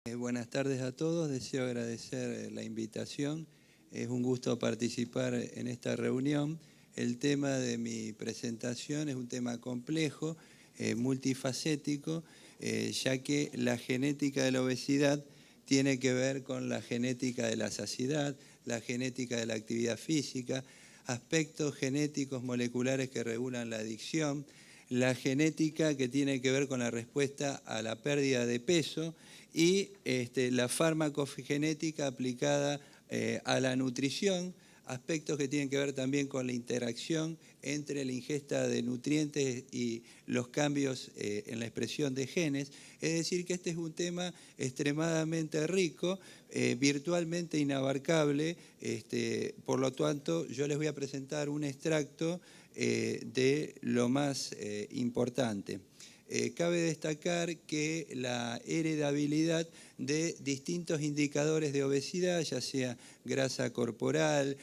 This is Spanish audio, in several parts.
Buenas tardes a todos, deseo agradecer la invitación. Es un gusto participar en esta reunión. El tema de mi presentación es un tema complejo, multifacético, ya que la genética de la obesidad tiene que ver con la genética de la saciedad, la genética de la actividad física, aspectos genéticos moleculares que regulan la adicción, la genética que tiene que ver con la respuesta a la pérdida de peso y la farmacogenética aplicada a la nutrición, aspectos que tienen que ver también con la interacción entre la ingesta de nutrientes y los cambios en la expresión de genes. Es decir, que este es un tema extremadamente rico, virtualmente inabarcable, por lo tanto yo les voy a presentar un extracto de lo más importante. Cabe destacar que la heredabilidad de distintos indicadores de obesidad, ya sea grasa corporal,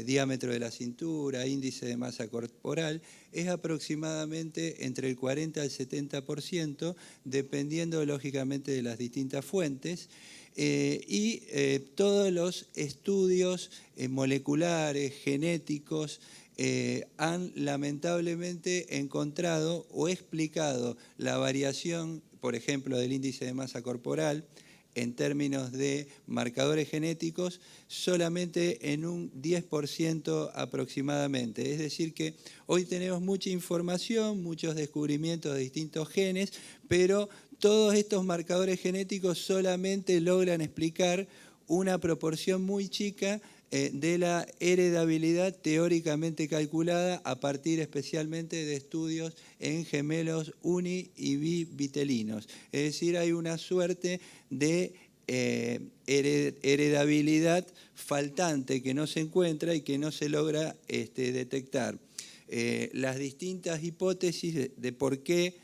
diámetro de la cintura, índice de masa corporal, es aproximadamente entre el 40 al 70%, dependiendo lógicamente de las distintas fuentes. Todos los estudios moleculares, genéticos, han lamentablemente encontrado o explicado la variación, por ejemplo, del índice de masa corporal en términos de marcadores genéticos solamente en un 10% aproximadamente. Es decir que hoy tenemos mucha información, muchos descubrimientos de distintos genes, pero todos estos marcadores genéticos solamente logran explicar una proporción muy chica de la heredabilidad teóricamente calculada a partir especialmente de estudios en gemelos uni y bivitelinos. Es decir, hay una suerte de heredabilidad faltante que no se encuentra y que no se logra detectar. Las distintas hipótesis de por qué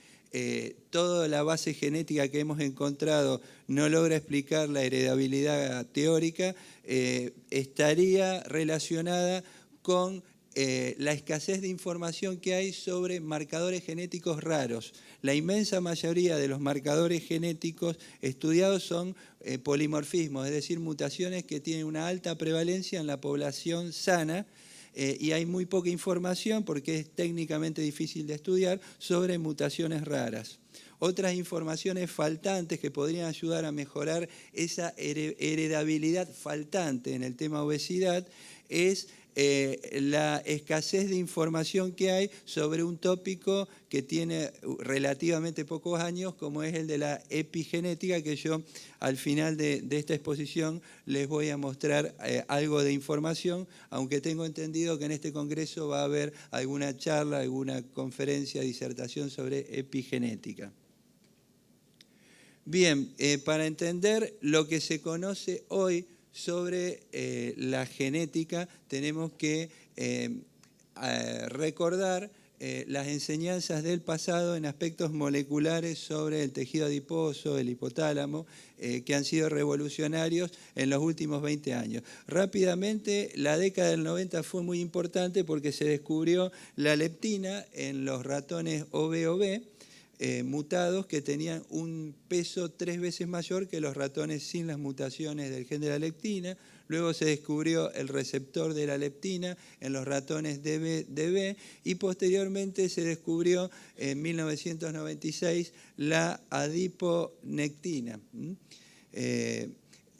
toda la base genética que hemos encontrado no logra explicar la heredabilidad teórica, estaría relacionada con la escasez de información que hay sobre marcadores genéticos raros. La inmensa mayoría de los marcadores genéticos estudiados son polimorfismos, es decir, mutaciones que tienen una alta prevalencia en la población sana, y hay muy poca información, porque es técnicamente difícil de estudiar, sobre mutaciones raras. Otras informaciones faltantes que podrían ayudar a mejorar esa heredabilidad faltante en el tema obesidad es la escasez de información que hay sobre un tópico que tiene relativamente pocos años, como es el de la epigenética, que yo al final de esta exposición les voy a mostrar algo de información, aunque tengo entendido que en este congreso va a haber alguna charla, alguna conferencia, disertación sobre epigenética. Bien, para entender lo que se conoce hoy sobre la genética, tenemos que recordar las enseñanzas del pasado en aspectos moleculares sobre el tejido adiposo, el hipotálamo, que han sido revolucionarios en los últimos 20 años. Rápidamente, la década del 90 fue muy importante porque se descubrió la leptina en los ratones OV-OV, mutados, que tenían un peso 3 veces mayor que los ratones sin las mutaciones del gen de la leptina. Luego se descubrió el receptor de la leptina en los ratones DB y posteriormente se descubrió en 1996 la adiponectina.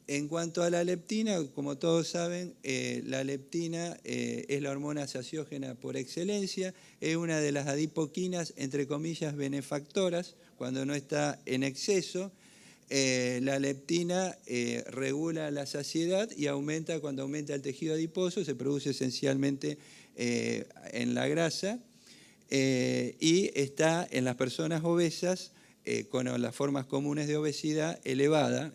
En cuanto a la leptina, como todos saben, la leptina es la hormona saciógena por excelencia, es una de las adipoquinas, entre comillas, benefactoras, cuando no está en exceso. La leptina regula la saciedad y aumenta cuando aumenta el tejido adiposo, se produce esencialmente en la grasa y está en las personas obesas, con las formas comunes de obesidad elevada.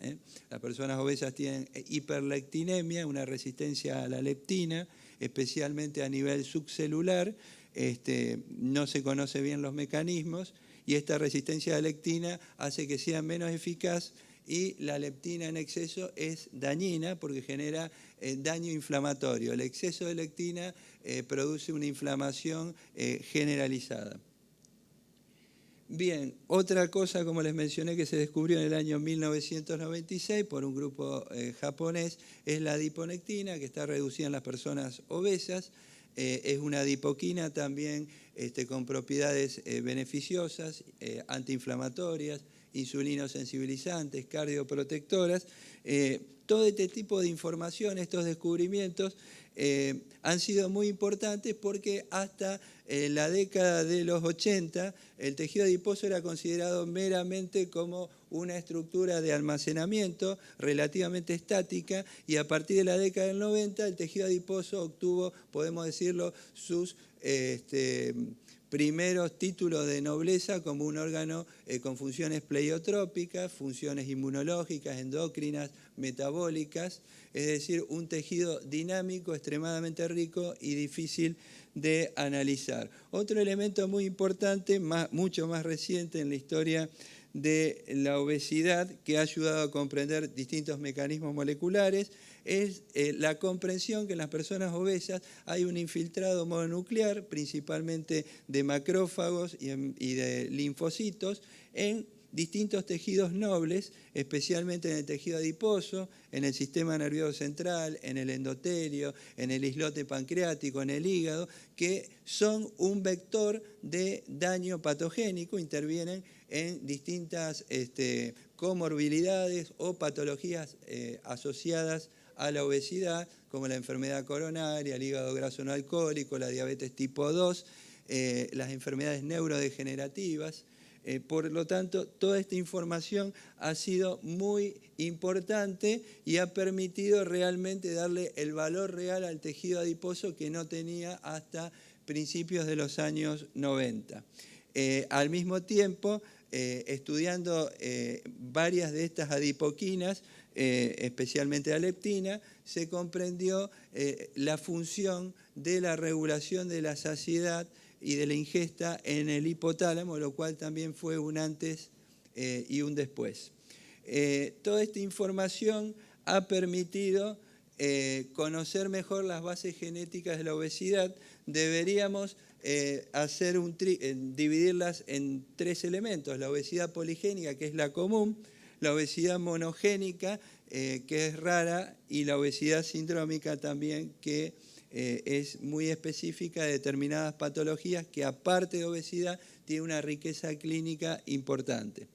Las personas obesas tienen hiperlectinemia, una resistencia a la leptina, especialmente a nivel subcelular. No se conocen bien los mecanismos y esta resistencia a la leptina hace que sea menos eficaz, y la leptina en exceso es dañina porque genera daño inflamatorio. El exceso de leptina produce una inflamación generalizada. Bien, otra cosa, como les mencioné, que se descubrió en el año 1996 por un grupo japonés, es la adiponectina, que está reducida en las personas obesas. Es una adipoquina también con propiedades beneficiosas, antiinflamatorias, insulinosensibilizantes, cardioprotectoras. Todo este tipo de información, estos descubrimientos, han sido muy importantes porque hasta la década de los 80 el tejido adiposo era considerado meramente como una estructura de almacenamiento relativamente estática, y a partir de la década del 90 el tejido adiposo obtuvo, podemos decirlo, sus primeros títulos de nobleza como un órgano con funciones pleiotrópicas, funciones inmunológicas, endocrinas, metabólicas, es decir, un tejido dinámico, extremadamente rico y difícil de analizar. Otro elemento muy importante, mucho más reciente en la historia de la obesidad, que ha ayudado a comprender distintos mecanismos moleculares, es la comprensión que en las personas obesas hay un infiltrado mononuclear, principalmente de macrófagos y de linfocitos, en distintos tejidos nobles, especialmente en el tejido adiposo, en el sistema nervioso central, en el endotelio, en el islote pancreático, en el hígado, que son un vector de daño patogénico, intervienen en distintas comorbilidades o patologías asociadas a la obesidad, como la enfermedad coronaria, el hígado graso no alcohólico, la diabetes tipo 2, las enfermedades neurodegenerativas. Por lo tanto, toda esta información ha sido muy importante y ha permitido realmente darle el valor real al tejido adiposo que no tenía hasta principios de los años 90. Al mismo tiempo, estudiando varias de estas adipoquinas, especialmente la leptina, se comprendió la función de la regulación de la saciedad y de la ingesta en el hipotálamo, lo cual también fue un antes y un después. Toda esta información ha permitido conocer mejor las bases genéticas de la obesidad. Deberíamos dividirlas en tres elementos: la obesidad poligénica, que es la común, la obesidad monogénica, que es rara, y la obesidad sindrómica también, que es muy específica de determinadas patologías que, aparte de obesidad, tiene una riqueza clínica importante.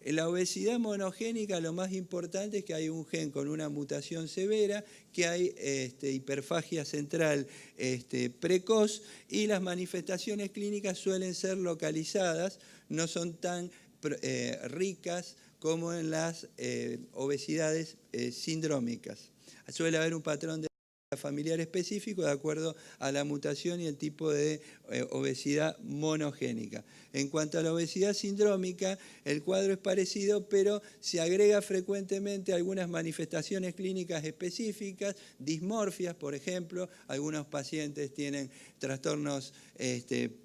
En la obesidad monogénica, lo más importante es que hay un gen con una mutación severa, que hay hiperfagia central precoz, y las manifestaciones clínicas suelen ser localizadas, no son tan ricas como en las obesidades sindrómicas. Suele haber un patrón de familiar específico de acuerdo a la mutación y el tipo de obesidad monogénica. En cuanto a la obesidad sindrómica, el cuadro es parecido, pero se agrega frecuentemente algunas manifestaciones clínicas específicas, dismorfias, por ejemplo. Algunos pacientes tienen trastornos,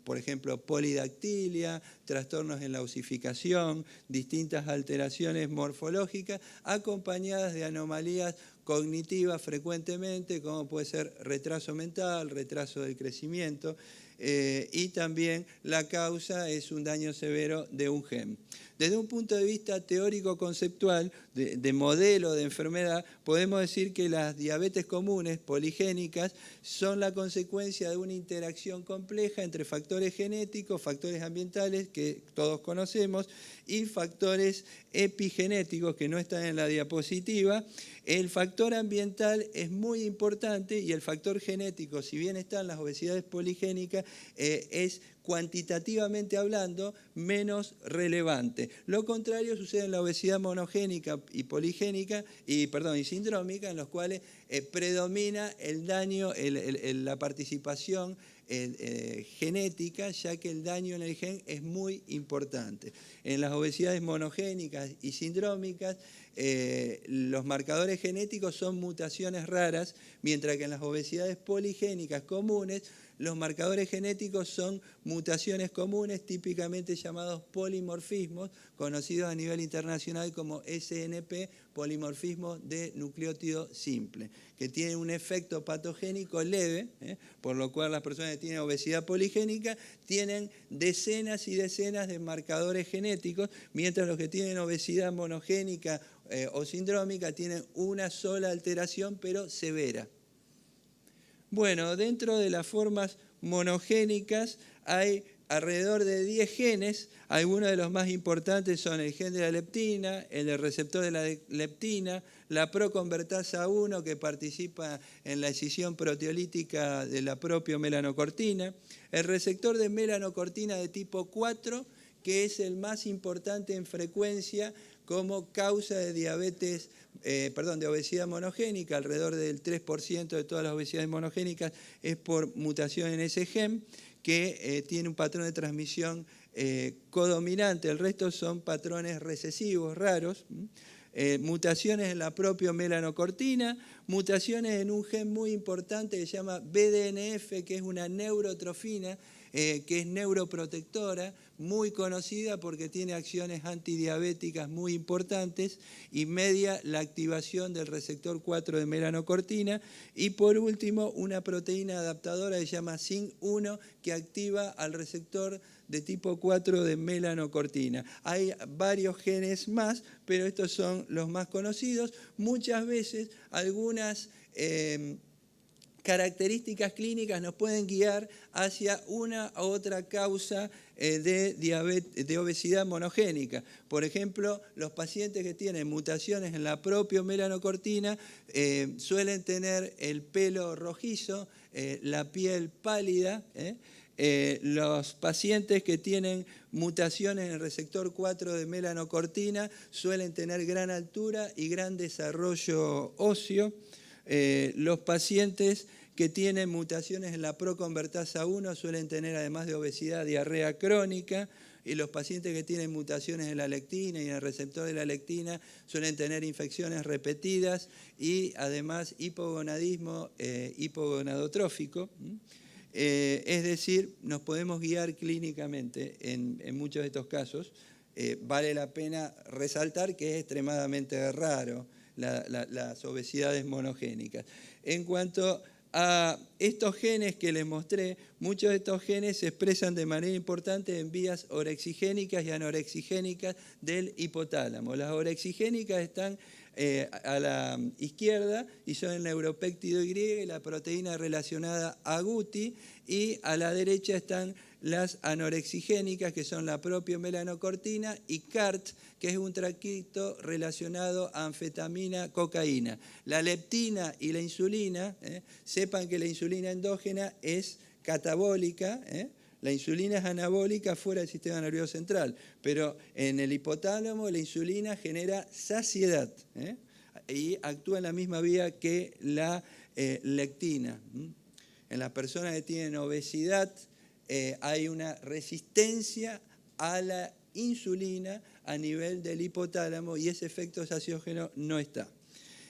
por ejemplo, polidactilia, trastornos en la osificación, distintas alteraciones morfológicas, acompañadas de anomalías cognitivas frecuentemente, como puede ser retraso mental, retraso del crecimiento, y también la causa es un daño severo de un gen. Desde un punto de vista teórico-conceptual, de modelo de enfermedad, podemos decir que las diabetes comunes poligénicas son la consecuencia de una interacción compleja entre factores genéticos, factores ambientales, que todos conocemos, y factores epigenéticos, que no están en la diapositiva. El factor ambiental es muy importante, y el factor genético, si bien está en las obesidades poligénicas, es cuantitativamente hablando menos relevante. Lo contrario sucede en la obesidad monogénica y poligénica, y sindrómica, en los cuales predomina el daño, la participación genética, ya que el daño en el gen es muy importante. En las obesidades monogénicas y sindrómicas, los marcadores genéticos son mutaciones raras, mientras que en las obesidades poligénicas comunes, los marcadores genéticos son mutaciones comunes, típicamente llamados polimorfismos, conocidos a nivel internacional como SNP polimorfismo de nucleótido simple, que tienen un efecto patogénico leve, por lo cual las personas que tienen obesidad poligénica tienen decenas y decenas de marcadores genéticos, mientras los que tienen obesidad monogénica o sindrómica tienen una sola alteración, pero severa. Bueno, dentro de las formas monogénicas hay alrededor de 10 genes. Algunos de los más importantes son el gen de la leptina, el del receptor de la leptina, la proconvertasa 1 que participa en la escisión proteolítica de la propia melanocortina, el receptor de melanocortina de tipo 4, que es el más importante en frecuencia como causa de diabetes, de obesidad monogénica. Alrededor del 3% de todas las obesidades monogénicas es por mutación en ese gen, que tiene un patrón de transmisión codominante. El resto son patrones recesivos raros. Mutaciones en la propia melanocortina, mutaciones en un gen muy importante que se llama BDNF, que es una neurotrofina, que es neuroprotectora, muy conocida porque tiene acciones antidiabéticas muy importantes y media la activación del receptor 4 de melanocortina. Y por último, una proteína adaptadora que se llama SYN1, que activa al receptor de tipo 4 de melanocortina. Hay varios genes más, pero estos son los más conocidos. Muchas veces algunas características clínicas nos pueden guiar hacia una u otra causa de obesidad monogénica. Por ejemplo, los pacientes que tienen mutaciones en la propia melanocortina suelen tener el pelo rojizo, la piel pálida. Los pacientes que tienen mutaciones en el receptor 4 de melanocortina suelen tener gran altura y gran desarrollo óseo. Los pacientes que tienen mutaciones en la proconvertasa 1 suelen tener, además de obesidad, diarrea crónica, y los pacientes que tienen mutaciones en la lectina y en el receptor de la lectina suelen tener infecciones repetidas y además hipogonadismo hipogonadotrófico. Es decir, nos podemos guiar clínicamente en muchos de estos casos. Vale la pena resaltar que es extremadamente raro las obesidades monogénicas. En cuanto a estos genes que les mostré, muchos de estos genes se expresan de manera importante en vías orexigénicas y anorexigénicas del hipotálamo. Las orexigénicas están a la izquierda y son el neuropéptido Y, la proteína relacionada a Guti, y a la derecha están las anorexigénicas, que son la propia melanocortina, y CART, que es un traquito relacionado a anfetamina, cocaína. La leptina y la insulina, sepan que la insulina endógena es catabólica, la insulina es anabólica fuera del sistema nervioso central, pero en el hipotálamo la insulina genera saciedad y actúa en la misma vía que la lectina. En las personas que tienen obesidad hay una resistencia a la insulina a nivel del hipotálamo y ese efecto saciógeno no está.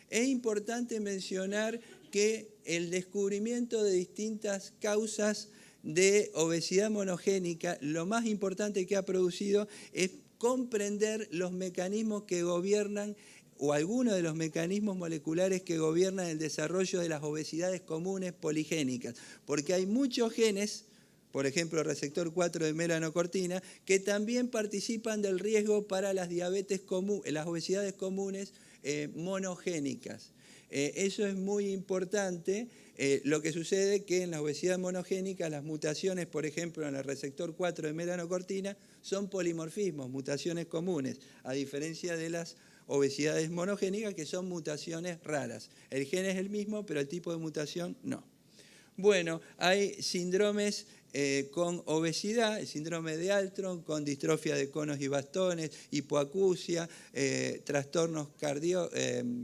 Es importante mencionar que el descubrimiento de distintas causas de obesidad monogénica, lo más importante que ha producido es comprender los mecanismos que gobiernan o algunos de los mecanismos moleculares que gobiernan el desarrollo de las obesidades comunes poligénicas, porque hay muchos genes, por ejemplo el receptor 4 de melanocortina, que también participan del riesgo para las las obesidades comunes monogénicas. Eso es muy importante. Lo que sucede es que en la obesidad monogénica las mutaciones, por ejemplo, en el receptor 4 de melanocortina, son polimorfismos, mutaciones comunes, a diferencia de las obesidades monogénicas, que son mutaciones raras. El gen es el mismo, pero el tipo de mutación no. Bueno, hay síndromes con obesidad, el síndrome de Altron, con distrofia de conos y bastones, hipoacusia, trastornos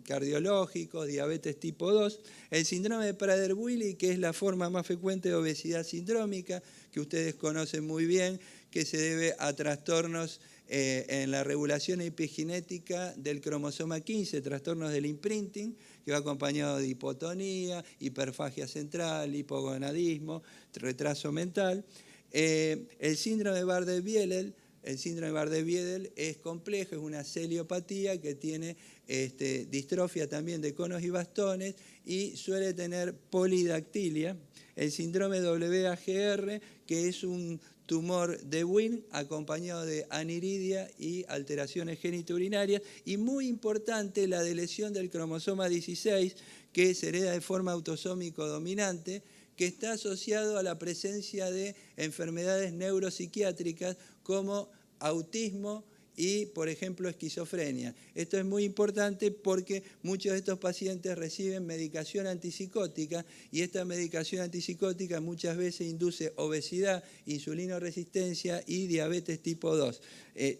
cardiológicos, diabetes tipo 2. El síndrome de Prader-Willi, que es la forma más frecuente de obesidad sindrómica, que ustedes conocen muy bien, que se debe a trastornos en la regulación epigenética del cromosoma 15, trastornos del imprinting, que va acompañado de hipotonía, hiperfagia central, hipogonadismo, retraso mental. El síndrome de Bardet-Biedl, El síndrome de Bardet-Biedl es complejo, es una celiopatía que tiene distrofia también de conos y bastones y suele tener polidactilia. El síndrome WAGR, que es un tumor de Wien acompañado de aniridia y alteraciones genitourinarias. Y muy importante, la deleción del cromosoma 16, que se hereda de forma autosómico dominante, que está asociado a la presencia de enfermedades neuropsiquiátricas como autismo y, por ejemplo, esquizofrenia. Esto es muy importante porque muchos de estos pacientes reciben medicación antipsicótica y esta medicación antipsicótica muchas veces induce obesidad, insulinoresistencia y diabetes tipo 2.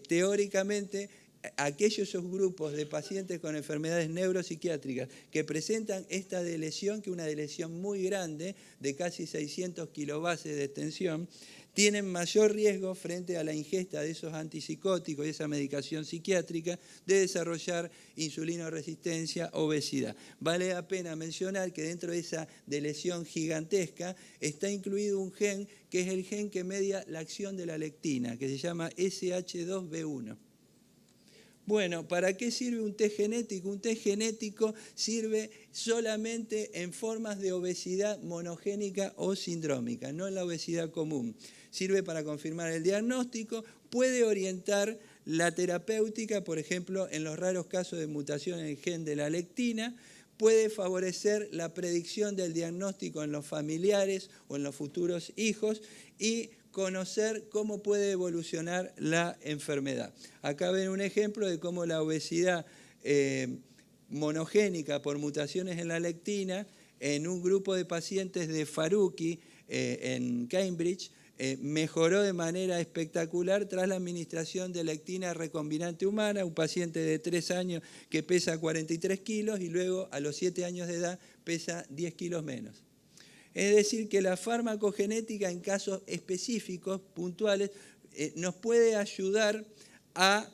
Teóricamente, aquellos grupos de pacientes con enfermedades neuropsiquiátricas que presentan esta deleción, que es una deleción muy grande, de casi 600 kilobases de extensión, tienen mayor riesgo frente a la ingesta de esos antipsicóticos y esa medicación psiquiátrica de desarrollar insulinoresistencia, obesidad. Vale la pena mencionar que dentro de esa deleción gigantesca está incluido un gen que es el gen que media la acción de la lectina, que se llama SH2B1. Bueno, ¿para qué sirve un test genético? Un test genético sirve solamente en formas de obesidad monogénica o sindrómica, no en la obesidad común. Sirve para confirmar el diagnóstico, puede orientar la terapéutica, por ejemplo, en los raros casos de mutación en el gen de la lectina, puede favorecer la predicción del diagnóstico en los familiares o en los futuros hijos y conocer cómo puede evolucionar la enfermedad. Acá ven un ejemplo de cómo la obesidad monogénica por mutaciones en la lectina en un grupo de pacientes de Faruqi en Cambridge mejoró de manera espectacular tras la administración de lectina recombinante humana, un paciente de 3 años que pesa 43 kilos y luego a los 7 años de edad pesa 10 kilos menos. Es decir, que la farmacogenética en casos específicos, puntuales, nos puede ayudar a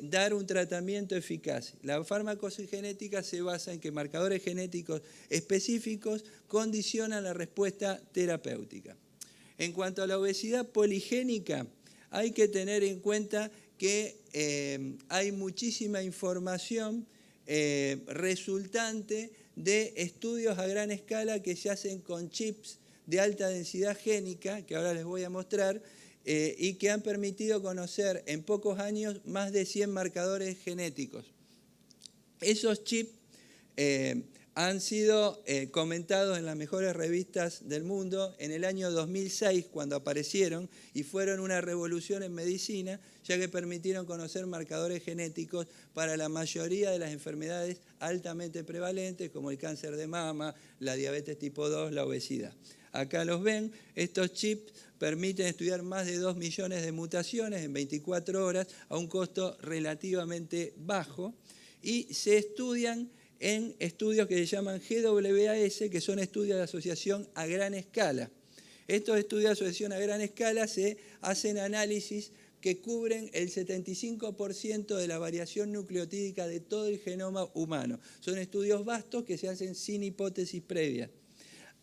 dar un tratamiento eficaz. La farmacogenética se basa en que marcadores genéticos específicos condicionan la respuesta terapéutica. En cuanto a la obesidad poligénica, hay que tener en cuenta que hay muchísima información resultante de estudios a gran escala que se hacen con chips de alta densidad génica, que ahora les voy a mostrar, y que han permitido conocer en pocos años más de 100 marcadores genéticos. Esos chips han sido comentados en las mejores revistas del mundo en el año 2006, cuando aparecieron, y fueron una revolución en medicina, ya que permitieron conocer marcadores genéticos para la mayoría de las enfermedades altamente prevalentes, como el cáncer de mama, la diabetes tipo 2, la obesidad. Acá los ven, estos chips permiten estudiar más de 2 millones de mutaciones en 24 horas a un costo relativamente bajo y se estudian en estudios que se llaman GWAS, que son estudios de asociación a gran escala. Estos estudios de asociación a gran escala se hacen análisis que cubren el 75% de la variación nucleotídica de todo el genoma humano. Son estudios vastos que se hacen sin hipótesis previa.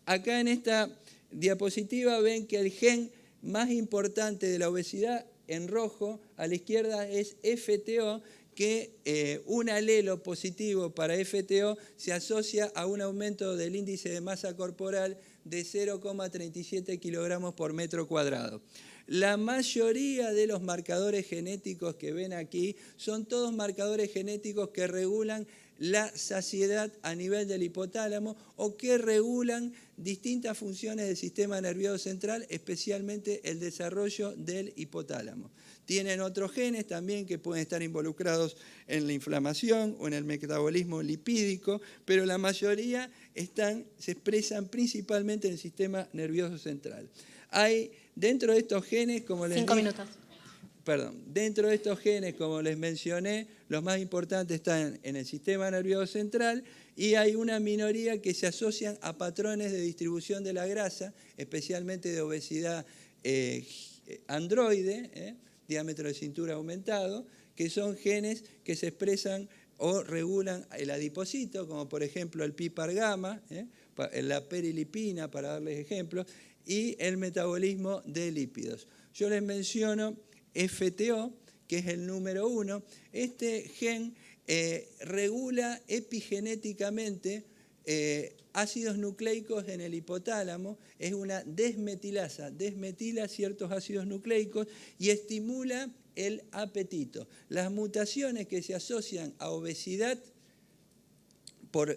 Acá en esta diapositiva ven que el gen más importante de la obesidad, en rojo, a la izquierda, es FTO, que un alelo positivo para FTO se asocia a un aumento del índice de masa corporal de 0,37 kilogramos por metro cuadrado. La mayoría de los marcadores genéticos que ven aquí son todos marcadores genéticos que regulan la saciedad a nivel del hipotálamo o que regulan distintas funciones del sistema nervioso central, especialmente el desarrollo del hipotálamo. Tienen otros genes también que pueden estar involucrados en la inflamación o en el metabolismo lipídico, pero la mayoría se expresan principalmente en el sistema nervioso central. Hay dentro de estos genes, como les dije, dentro de estos genes, como les mencioné, los más importantes están en el sistema nervioso central y hay una minoría que se asocian a patrones de distribución de la grasa, especialmente de obesidad androide, diámetro de cintura aumentado, que son genes que se expresan o regulan el adipocito, como por ejemplo el PPAR-gamma, la perilipina, para darles ejemplos, y el metabolismo de lípidos. Yo les menciono FTO, que es el número 1. Este gen regula epigenéticamente ácidos nucleicos en el hipotálamo, es una desmetilasa, desmetila ciertos ácidos nucleicos y estimula el apetito. Las mutaciones que se asocian a obesidad por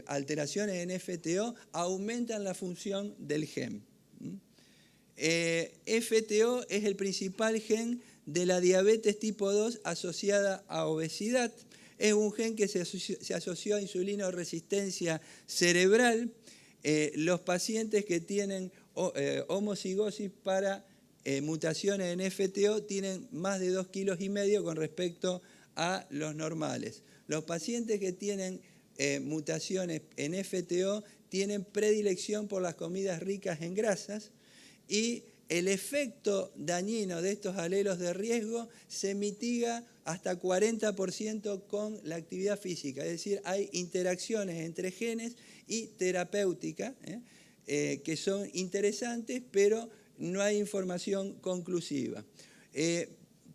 alteraciones en FTO aumentan la función del gen. FTO es el principal gen de la diabetes tipo 2 asociada a obesidad. Es un gen que se asoció a insulinoresistencia cerebral. Los pacientes que tienen homocigosis para mutaciones en FTO tienen más de 2,5 kilos con respecto a los normales. Los pacientes que tienen mutaciones en FTO tienen predilección por las comidas ricas en grasas y el efecto dañino de estos alelos de riesgo se mitiga hasta 40% con la actividad física. Es decir, hay interacciones entre genes y terapéuticas que son interesantes, pero no hay información conclusiva.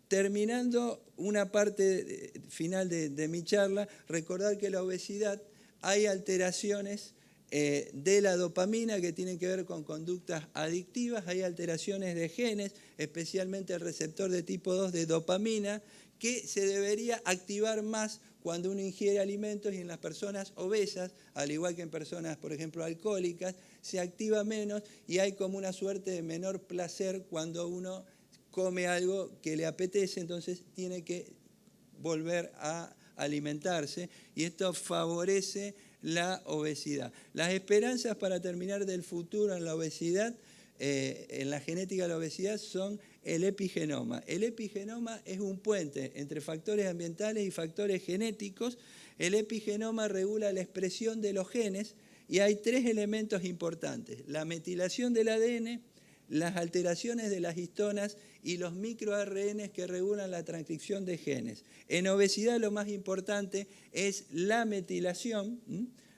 Terminando una parte final de mi charla, recordar que la obesidad hay alteraciones de la dopamina que tienen que ver con conductas adictivas, hay alteraciones de genes, especialmente el receptor de tipo 2 de dopamina, que se debería activar más cuando uno ingiere alimentos y en las personas obesas, al igual que en personas, por ejemplo, alcohólicas, se activa menos y hay como una suerte de menor placer cuando uno come algo que le apetece, entonces tiene que volver a alimentarse y esto favorece la obesidad. Las esperanzas para terminar del futuro en la obesidad, en la genética de la obesidad, son el epigenoma. El epigenoma es un puente entre factores ambientales y factores genéticos. El epigenoma regula la expresión de los genes y hay 3 elementos importantes: la metilación del ADN, las alteraciones de las histonas y los microARN que regulan la transcripción de genes. En obesidad lo más importante es la metilación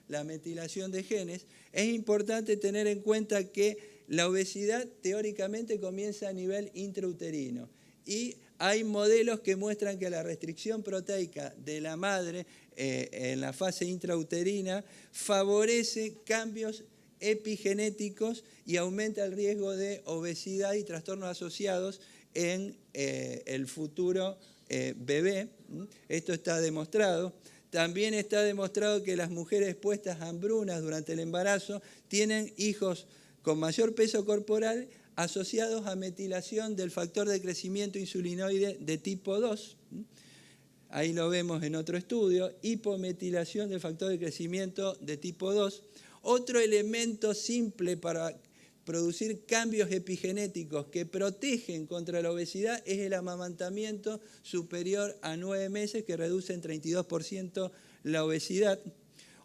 de genes. Es importante tener en cuenta que la obesidad teóricamente comienza a nivel intrauterino y hay modelos que muestran que la restricción proteica de la madre en la fase intrauterina favorece cambios epigenéticos y aumenta el riesgo de obesidad y trastornos asociados en el futuro bebé. Esto está demostrado. También está demostrado que las mujeres expuestas a hambrunas durante el embarazo tienen hijos con mayor peso corporal asociados a metilación del factor de crecimiento insulinoide de tipo 2. Ahí lo vemos en otro estudio, hipometilación del factor de crecimiento de tipo 2. Otro elemento simple para producir cambios epigenéticos que protegen contra la obesidad es el amamantamiento superior a 9 meses, que reduce en 32% la obesidad.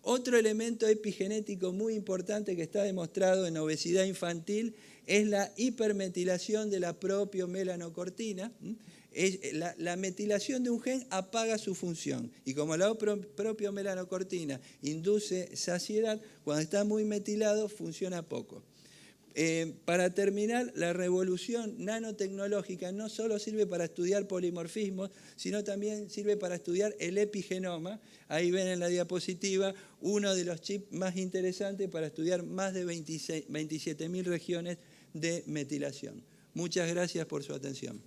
Otro elemento epigenético muy importante que está demostrado en obesidad infantil es la hipermetilación de la propiomelanocortina. La metilación de un gen apaga su función y como la propiomelanocortina induce saciedad, cuando está muy metilado funciona poco. Para terminar, la revolución nanotecnológica no solo sirve para estudiar polimorfismos, sino también sirve para estudiar el epigenoma. Ahí ven en la diapositiva uno de los chips más interesantes para estudiar más de 27.000 regiones de metilación. Muchas gracias por su atención.